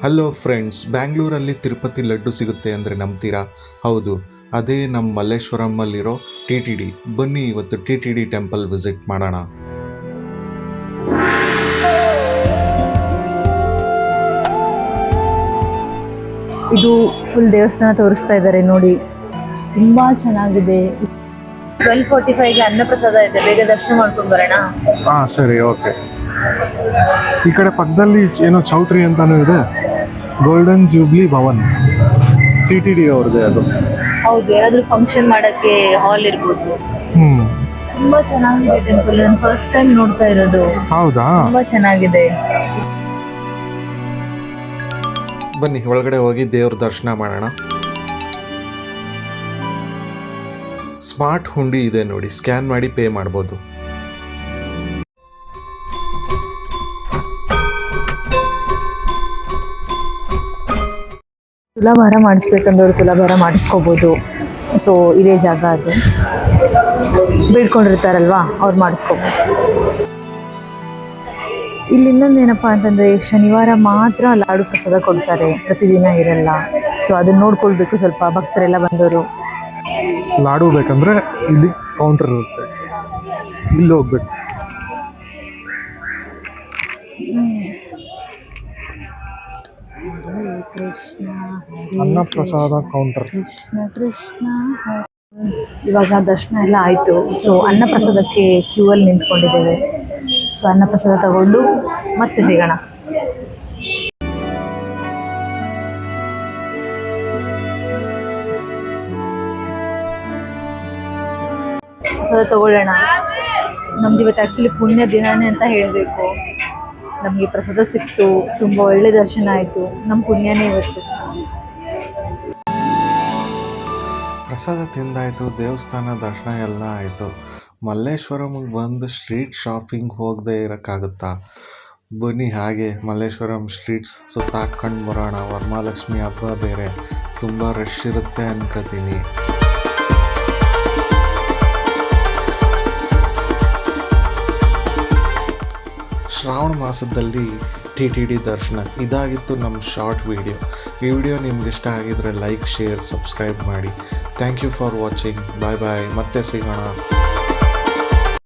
Hello friends, ಬ್ಯಾಂಗ್ಳೂರಲ್ಲಿ ತಿರುಪತಿ ಲಡ್ಡು ಸಿಗುತ್ತೆ ಅಂದರೆ ನಂಬ್ತೀರಾ? ಹೌದು, ಅದೇ ನಮ್ಮ ಮಲ್ಲೇಶ್ವರಮಲ್ಲಿರೋ TTD. ಬನ್ನಿ ಇವತ್ತು TTD ಟೆಂಪಲ್ ವಿಸಿಟ್ ಮಾಡೋಣ. ಇದು ಫುಲ್ ದೇವಸ್ಥಾನ ತೋರಿಸ್ತಾ ಇದ್ದಾರೆ ನೋಡಿ, ತುಂಬಾ ಚೆನ್ನಾಗಿದೆ. 12:45ಗೆ ಅನ್ನಪ್ರಸಾದ ಇದೆ, ಬೇಗ ದರ್ಶನ ಮಾಡ್ಕೊಂಡು ಬರೋಣ. ಸರಿ, ಓಕೆ. ಈ ಕಡೆ ಪಕ್ಕದಲ್ಲಿ ಏನೋ ಚೌಟ್ರಿ ಅಂತಾನೂ ಇದೆ, ಗೋಲ್ಡನ್ ಜೂಬ್ಲಿ ಭವನ್, TTD ಅವ್ರದ್ದು ಅದು. ಹೌದು, ಯಾರಾದ್ರೂ ಫಂಕ್ಷನ್ ಮಾಡಕ್ಕೆ ಹಾಲ್ ಇರ್ಬೋದು. ತುಂಬಾ ಚೆನ್ನಾಗಿದೆ ಟೆಂಪಲ್. ನಾನು ಫಸ್ಟ್ ಟೈಮ್ ನೋಡ್ತಾ ಇರೋದು. ಹೌದಾ? ತುಂಬಾ ಚೆನ್ನಾಗಿದೆ. ಬನ್ನಿ ಒಳಗಡೆ ಹೋಗಿ ದೇವ್ರ ದರ್ಶನ ಮಾಡೋಣ. ಸ್ಮಾರ್ಟ್ ಹುಂಡಿ ಇದೆ ನೋಡಿ, ಸ್ಕ್ಯಾನ್ ಮಾಡಿ ಪೇ ಮಾಡ್ಬೋದು. ತುಲಾಭಾರ ಮಾಡಿಸ್ಬೇಕಂದವ್ರು ತುಲಾಭಾರ ಮಾಡಿಸ್ಕೋಬೋದು. ಸೊ ಇದೇ ಜಾಗ, ಅದು ಬೇಡ್ಕೊಂಡಿರ್ತಾರಲ್ವಾ ಅವ್ರು ಮಾಡಿಸ್ಕೋಬೋದು. ಇಲ್ಲಿ ಇನ್ನೊಂದು ಏನಪ್ಪ ಅಂತಂದರೆ, ಶನಿವಾರ ಮಾತ್ರ ಲಾಡು ಪ್ರಸಾದ ಕೊಡ್ತಾರೆ, ಪ್ರತಿದಿನ ಇರಲ್ಲ. ಸೊ ಅದನ್ನ ನೋಡ್ಕೊಳ್ಬೇಕು ಸ್ವಲ್ಪ ಭಕ್ತರೆಲ್ಲ ಬಂದವರು. ಲಾಡು ಬೇಕಂದ್ರೆ ಇಲ್ಲಿ ಕೌಂಟರ್ ಇರುತ್ತೆ, ಇಲ್ಲಿ ಹೋಗ್ಬೇಕು. ಕೃಷ್ಣ ಅನ್ನಪ್ರಸಾದ ಕೌಂಟರ್. ಕೃಷ್ಣ ಕೃಷ್ಣ. ಇವಾಗ ದರ್ಶನ ಎಲ್ಲ ಆಯಿತು. ಸೊ ಅನ್ನಪ್ರಸಾದಕ್ಕೆ ಕ್ಯೂ ಅಲ್ಲಿ ನಿಂತ್ಕೊಂಡಿದ್ದೇವೆ. ಸೊ ಅನ್ನಪ್ರಸಾದ ತಗೊಂಡು ಮತ್ತೆ ಸಿಗೋಣ. ಪ್ರಸಾದ ತಗೊಳ್ಳೋಣ. ನಮ್ದು ಇವತ್ತು ಆ್ಯಕ್ಚುಲಿ ಪುಣ್ಯ ದಿನಾನೇ ಅಂತ ಹೇಳಬೇಕು. ನಮಗೆ ಪ್ರಸಾದ ಸಿಕ್ತು, ತುಂಬ ಒಳ್ಳೆ ದರ್ಶನ ಆಯಿತು. ನಮ್ಮ ಪುಣ್ಯನೇ ಇವತ್ತು. ಪ್ರಸಾದ ತಿಂದಾಯಿತು, ದೇವಸ್ಥಾನ ದರ್ಶನ ಎಲ್ಲ ಆಯಿತು. ಮಲ್ಲೇಶ್ವರಮಿಗೆ ಬಂದು ಸ್ಟ್ರೀಟ್ ಶಾಪಿಂಗ್ ಹೋಗದೆ ಇರೋಕ್ಕಾಗುತ್ತಾ? ಬನ್ನಿ ಹಾಗೆ ಮಲ್ಲೇಶ್ವರಂ ಸ್ಟ್ರೀಟ್ಸ್ ಸುತ್ತಾಕೊಂಡು ಬರೋಣ. ವರಮಹಾಲಕ್ಷ್ಮಿ ಹಬ್ಬ ಬೇರೆ, ತುಂಬ ರಶ್ ಇರುತ್ತೆ ಅನ್ಕೋತೀನಿ. ಶ್ರಾವಣ ಮಾಸದಲ್ಲಿ TTD ದರ್ಶನ. ಇದಾಗಿತ್ತು ನಮ್ಮ ಶಾರ್ಟ್ ವಿಡಿಯೋ. ಈ ವಿಡಿಯೋ ನಿಮ್ಗೆ ಇಷ್ಟ ಆಗಿದ್ರೆ ಲೈಕ್, ಶೇರ್, ಸಬ್ಸ್ಕ್ರೈಬ್ ಮಾಡಿ. Thank you for watching. Bye bye, ಮತ್ತೆ ಸಿಗೋಣ.